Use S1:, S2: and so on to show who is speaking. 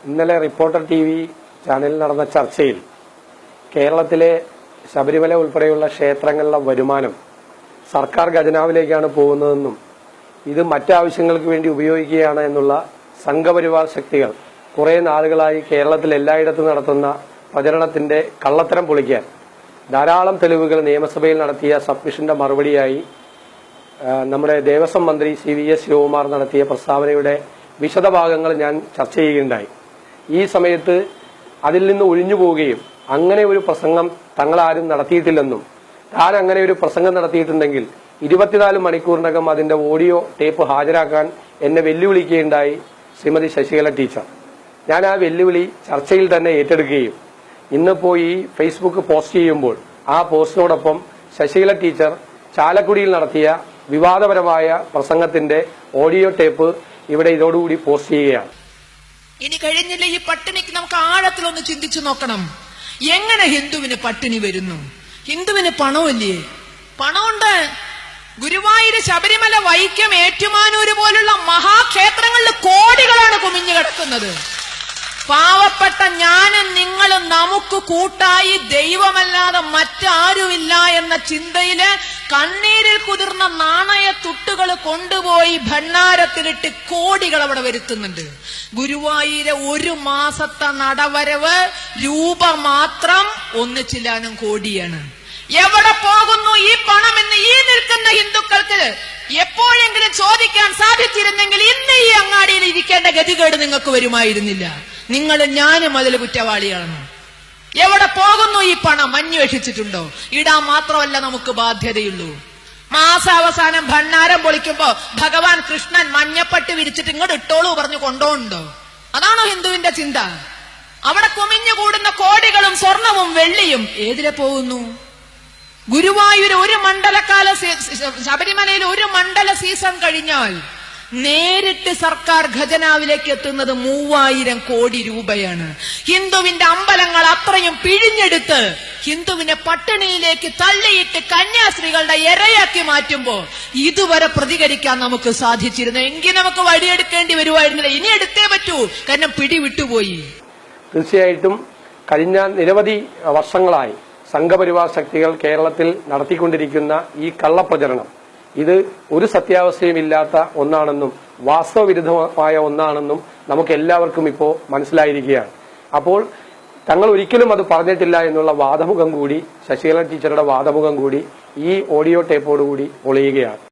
S1: ഇന്നലെ reporter TV ചാനലിൽ നടന്ന ചർച്ചയിൽ കേരളത്തിലെ ശബരിമല ഉൾപ്പെടെയുള്ള ക്ഷേത്രങ്ങളിലെ വരുമാനം സർക്കാർ ഖജനാവിലേക്കാണ് പോകുന്നതെന്നും ഇത് മറ്റാവശ്യങ്ങൾക്ക് വേണ്ടി ഉപയോഗിക്കുകയാണ് എന്നുള്ള സംഘപരിവാർ ശക്തികൾ കുറെ നാളുകളായി കേരളത്തിൽ എല്ലായിടത്തും നടത്തുന്ന പ്രചരണത്തിന്റെ കള്ളത്തരം പൊളിക്കാൻ ധാരാളം തെളിവുകൾ നിയമസഭയിൽ നടത്തിയ സബ്മിഷന്റെ മറുപടിയായി നമ്മുടെ ദേവസ്വം മന്ത്രി CVS ശിവകുമാർ നടത്തിയ പ്രസ്താവനയുടെ വിശദഭാഗങ്ങൾ ഞാൻ ചർച്ച ചെയ്യുകയുണ്ടായി. ഈ സമയത്ത് അതിൽ നിന്ന് ഒഴിഞ്ഞു പോവുകയും അങ്ങനെ ഒരു പ്രസംഗം തങ്ങളാരും നടത്തിയിട്ടില്ലെന്നും താൻ അങ്ങനെ ഒരു പ്രസംഗം നടത്തിയിട്ടുണ്ടെങ്കിൽ 24 മണിക്കൂറിനകം അതിന്റെ ഓഡിയോ ടേപ്പ് ഹാജരാക്കാൻ എന്നെ വെല്ലുവിളിക്കുകയുണ്ടായി ശ്രീമതി ശശികല ടീച്ചർ. ഞാൻ ആ വെല്ലുവിളി ചർച്ചയിൽ തന്നെ ഏറ്റെടുക്കുകയും ഇന്നിപ്പോ ഈ ഫേസ്ബുക്ക് പോസ്റ്റ് ചെയ്യുമ്പോൾ ആ പോസ്റ്റിനോടൊപ്പം ശശികല ടീച്ചർ ചാലക്കുടിയിൽ നടത്തിയ വിവാദപരമായ പ്രസംഗത്തിന്റെ ഓഡിയോ ടേപ്പ് ഇവിടെ ഇതോടുകൂടി പോസ്റ്റ് ചെയ്യുകയാണ്.
S2: ഇനി കഴിഞ്ഞില്ല ഈ പട്ടിണിക്ക് നമുക്ക് ആഴത്തിലൊന്ന് ചിന്തിച്ചു നോക്കണം. എങ്ങനെ ഹിന്ദുവിന് പട്ടിണി വരുന്നു? ഹിന്ദുവിന് പണമില്ലേ? പണമുണ്ട്. ഗുരുവായൂര്, ശബരിമല, വൈക്കം, ഏറ്റുമാനൂര് പോലുള്ള മഹാക്ഷേത്രങ്ങളിൽ കോടികളാണ് കുമിഞ്ഞു കിടക്കുന്നത്. പാവപ്പെട്ട ഞാനും നിങ്ങളും നമുക്ക് കൂട്ടായി ദൈവമല്ലാതെ മറ്റാരുമില്ല എന്ന ചിന്തയില് കണ്ണീരിൽ കുതിർന്ന നാണയത്തുട്ടുകൾ കൊണ്ടുപോയി ഭണ്ഡാരത്തിലിട്ട് കോടികൾ അവിടെ വരുത്തുന്നുണ്ട്. ഗുരുവായൂരെ ഒരു മാസത്തെ നടവരവ് രൂപ മാത്രം ഒന്നിച്ചില്ലാനും കോടിയാണ്. എവിടെ പോകുന്നു ഈ പണം എന്ന് ഈ നിൽക്കുന്ന ഹിന്ദുക്കൾക്ക് എപ്പോഴെങ്കിലും ചോദിക്കാൻ സാധിച്ചിരുന്നെങ്കിൽ ഇന്ന് ഈ അങ്ങാടിയിൽ ഇരിക്കേണ്ട ഗതികേട് നിങ്ങൾക്ക് വരുമായിരുന്നില്ല. നിങ്ങൾ ഞാനും അതിൽ കുറ്റവാളിയാണ്. എവിടെ പോകുന്നു ഈ പണം? അന്വേഷിച്ചിട്ടുണ്ടോ? ഇടാൻ മാത്രമല്ല നമുക്ക് ബാധ്യതയുള്ളൂ. മാസാവസാനം ഭണ്ഡാരം പൊളിക്കുമ്പോ ഭഗവാൻ കൃഷ്ണൻ മഞ്ഞപ്പട്ട് വിരിച്ചിട്ട് ഇങ്ങോട്ട് ഇട്ടോളൂ പറഞ്ഞു കൊണ്ടോണ്ടോ? അതാണോ ഹിന്ദുവിന്റെ ചിന്ത? അവിടെ കുമിഞ്ഞു കൂടുന്ന കോടികളും സ്വർണവും വെള്ളിയും ഏതിലെ പോകുന്നു? ഗുരുവായൂർ ഒരു മണ്ഡലകാല, ശബരിമലയിൽ ഒരു മണ്ഡല സീസൺ കഴിഞ്ഞാൽ നേരിട്ട് സർക്കാർ ഖജനാവിലേക്ക് എത്തുന്നത് 3000 കോടി രൂപയാണ്. ഹിന്ദുവിന്റെ അമ്പലങ്ങൾ അത്രയും പിഴിഞ്ഞെടുത്ത് ഹിന്ദുവിനെ പട്ടിണിയിലേക്ക് തള്ളിയിട്ട് കന്യാസ്ത്രീകളുടെ ഇരയാക്കി മാറ്റുമ്പോ ഇതുവരെ പ്രതികരിക്കാൻ നമുക്ക് സാധിച്ചിരുന്നു എങ്കിൽ നമുക്ക് വഴിയെടുക്കേണ്ടി വരുമായിരുന്നില്ല. ഇനി എടുത്തേ പറ്റൂ, കാരണം പിടിവിട്ടുപോയി.
S1: തീർച്ചയായിട്ടും കഴിഞ്ഞ നിരവധി വർഷങ്ങളായി സംഘപരിവാർ ശക്തികൾ കേരളത്തിൽ നടത്തിക്കൊണ്ടിരിക്കുന്ന ഈ കള്ളപ്രചരണം ഇത് ഒരു സത്യാവസ്ഥയും ഇല്ലാത്ത ഒന്നാണെന്നും വാസ്തവവിരുദ്ധമായ ഒന്നാണെന്നും നമുക്ക് എല്ലാവർക്കും ഇപ്പോൾ മനസ്സിലായിരിക്കുകയാണ്. അപ്പോൾ തങ്ങൾ ഒരിക്കലും അത് പറഞ്ഞിട്ടില്ല എന്നുള്ള വാദമുഖം കൂടി, ശശികല ടീച്ചറുടെ വാദമുഖം കൂടി ഈ ഓഡിയോ ടേപ്പോടുകൂടി പൊളിയുകയാണ്.